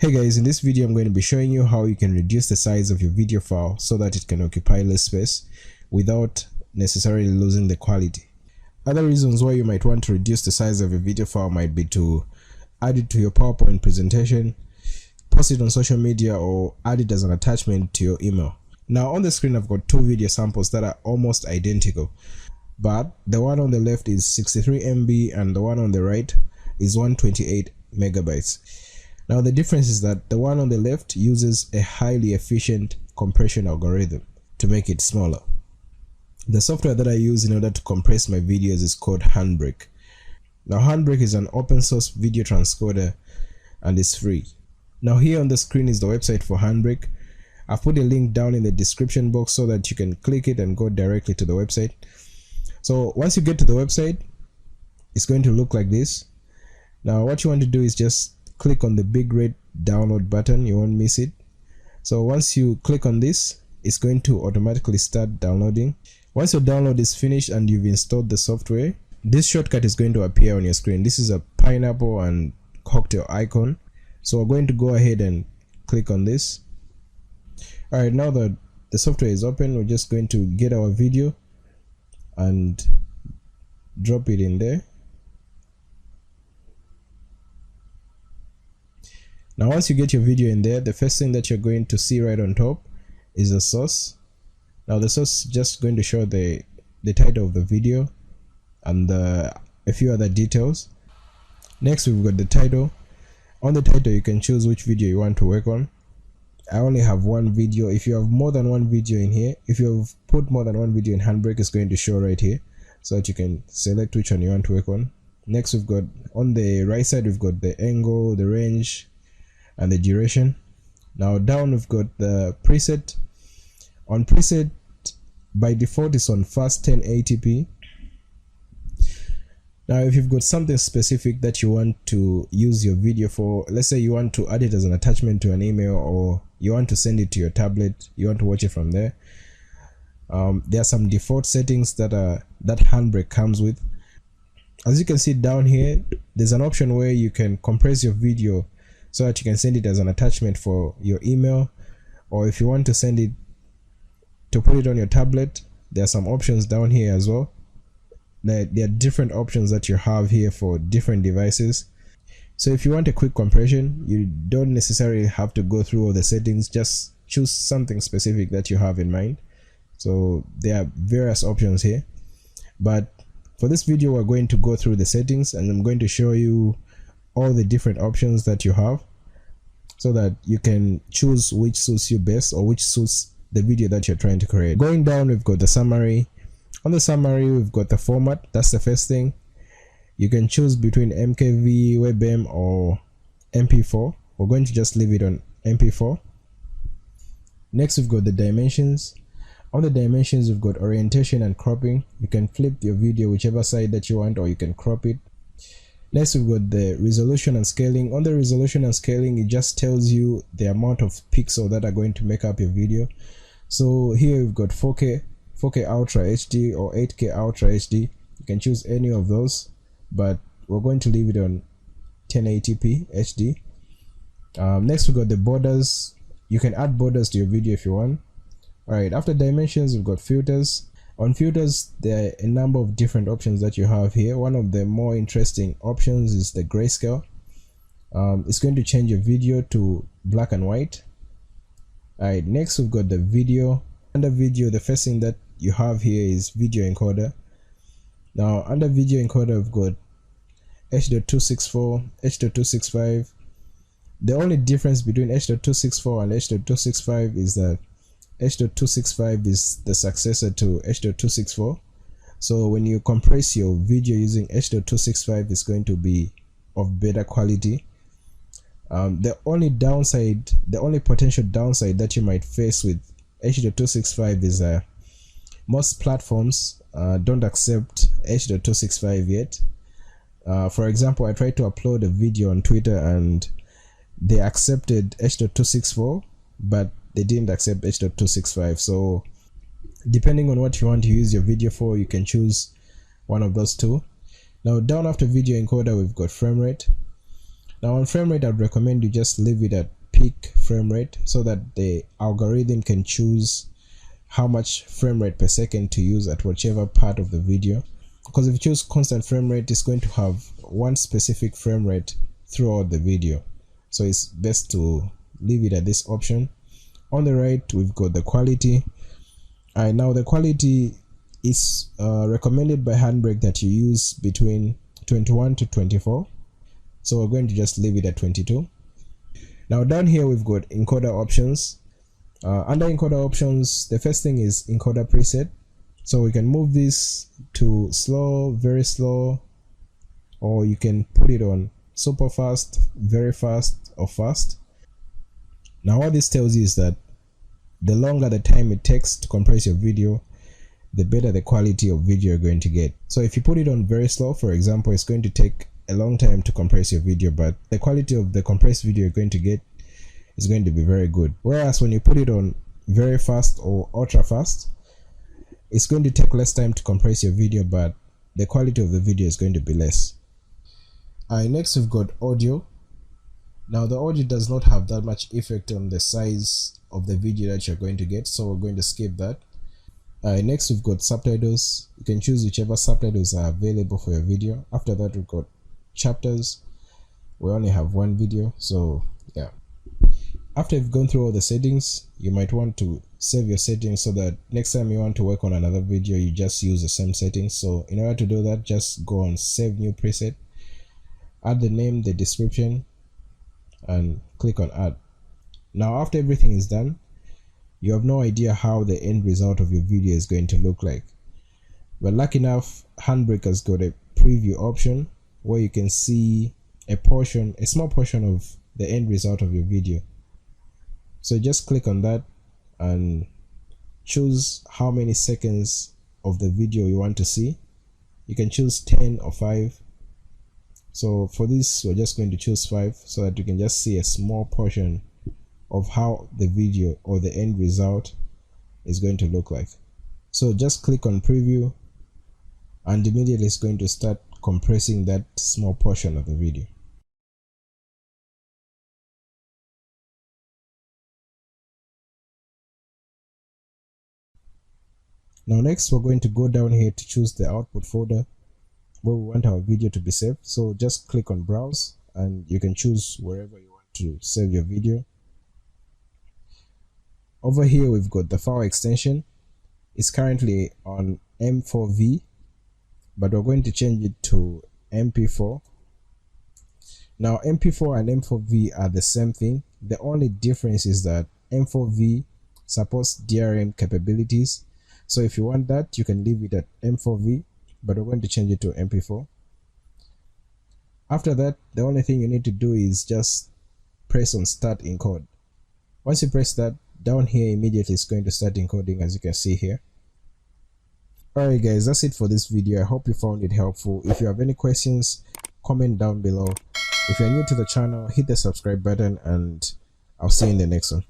Hey guys, in this video I'm going to be showing you how you can reduce the size of your video file so that it can occupy less space without necessarily losing the quality. Other reasons why you might want to reduce the size of your video file might be to add it to your PowerPoint presentation, post it on social media, or add it as an attachment to your email. Now on the screen I've got two video samples that are almost identical, but the one on the left is 63 MB and the one on the right is 128 megabytes. Now the difference is that the one on the left uses a highly efficient compression algorithm to make it smaller. The software that I use in order to compress my videos is called Handbrake. Now Handbrake is an open source video transcoder and is free. Now here on the screen is the website for Handbrake. I've put a link down in the description box so that you can click it and go directly to the website. So once you get to the website, it's going to look like this. Now what you want to do is just click on the big red download button. You won't miss it. So once you click on this, it's going to automatically start downloading. Once your download is finished and you've installed the software, this shortcut is going to appear on your screen. This is a pineapple and cocktail icon. So we're going to go ahead and click on this. Alright, now that the software is open, we're just going to get our video and drop it in there. Now once you get your video in there, the first thing that you're going to see right on top is the source. Now the source is just going to show the title of the video and a few other details. Next we've got the title. On the title you can choose which video you want to work on. I only have one video. If you have more than one video in here, if you've put more than one video in Handbrake, it's going to show right here so that you can select which one you want to work on. Next we've got on the right side, we've got the angle, the range, and the duration. Now down we've got the preset. On preset, by default it's on fast 1080p. Now if you've got something specific that you want to use your video for, let's say you want to add it as an attachment to an email, or you want to send it to your tablet, you want to watch it from there, there are some default settings that Handbrake comes with. As you can see down here, there's an option where you can compress your video so that you can send it as an attachment for your email, or if you want to send it to put it on your tablet, there are some options down here as well. There are different options that you have here for different devices. So if you want a quick compression, you don't necessarily have to go through all the settings, just choose something specific that you have in mind. So there are various options here, but for this video we're going to go through the settings and I'm going to show you all the different options that you have so that you can choose which suits you best or which suits the video that you're trying to create. Going down, we've got the summary. On the summary we've got the format. That's the first thing. You can choose between MKV, WebM, or MP4. We're going to just leave it on MP4. Next we've got the dimensions. On the dimensions we've got orientation and cropping. You can flip your video whichever side that you want, or you can crop it. Next we've got the resolution and scaling. On the resolution and scaling, it just tells you the amount of pixels that are going to make up your video. So here we've got 4K Ultra HD or 8K Ultra HD. You can choose any of those, but we're going to leave it on 1080p HD. Next we've got the borders. You can add borders to your video if you want. Alright, after dimensions we've got filters. On filters, there are a number of different options that you have here. One of the more interesting options is the grayscale. It's going to change your video to black and white. Alright, next we've got the video. Under video, the first thing that you have here is video encoder. Now under video encoder we've got H.264, H.265. The only difference between H.264 and H.265 is that H.265 is the successor to H.264. So when you compress your video using H.265, it's going to be of better quality. The only potential downside that you might face with H.265 is most platforms don't accept H.265 yet. For example, I tried to upload a video on Twitter and they accepted H.264, but they didn't accept H.265. So depending on what you want to use your video for, you can choose one of those two. Now down after video encoder we've got frame rate. Now on frame rate, I'd recommend you just leave it at peak frame rate so that the algorithm can choose how much frame rate per second to use at whichever part of the video, because if you choose constant frame rate, it's going to have one specific frame rate throughout the video. So it's best to leave it at this option. On the right, we've got the quality. Now the quality is recommended by Handbrake that you use between 21 to 24, so we're going to just leave it at 22. Now down here we've got encoder options. Under encoder options, the first thing is encoder preset, so we can move this to slow, very slow, or you can put it on super fast, very fast, or fast. Now what this tells you is that the longer the time it takes to compress your video, the better the quality of video you're going to get. So if you put it on very slow, for example, it's going to take a long time to compress your video, but the quality of the compressed video you're going to get is going to be very good. Whereas when you put it on very fast or ultra fast, it's going to take less time to compress your video, but the quality of the video is going to be less. Next we've got audio. Now the audio does not have that much effect on the size of the video that you're going to get, so we're going to skip that. Next we've got subtitles. You can choose whichever subtitles are available for your video. After that we've got chapters. We only have one video, so yeah. After you've gone through all the settings, you might want to save your settings so that next time you want to work on another video, you just use the same settings. So in order to do that, just go on save new preset, add the name, the description, and click on add. Now after everything is done, you have no idea how the end result of your video is going to look like, but lucky enough, Handbrake has got a preview option where you can see a small portion of the end result of your video. So just click on that and choose how many seconds of the video you want to see. You can choose 10 or 5. So for this, we're just going to choose 5 so that you can just see a small portion of how the video or the end result is going to look like. So just click on preview and immediately it's going to start compressing that small portion of the video. Now next we're going to go down here to choose the output folder where we want our video to be saved. So just click on browse and you can choose wherever you want to save your video. Over here we've got the file extension. It's currently on M4V, but we're going to change it to MP4. Now MP4 and M4V are the same thing. The only difference is that M4V supports DRM capabilities. So if you want that, you can leave it at M4V, but we're going to change it to MP4. After that, the only thing you need to do is just press on start encode. Once you press that, down here immediately it's going to start encoding, as you can see here. Alright guys, that's it for this video. I hope you found it helpful. If you have any questions, comment down below. If you're new to the channel, hit the subscribe button and I'll see you in the next one.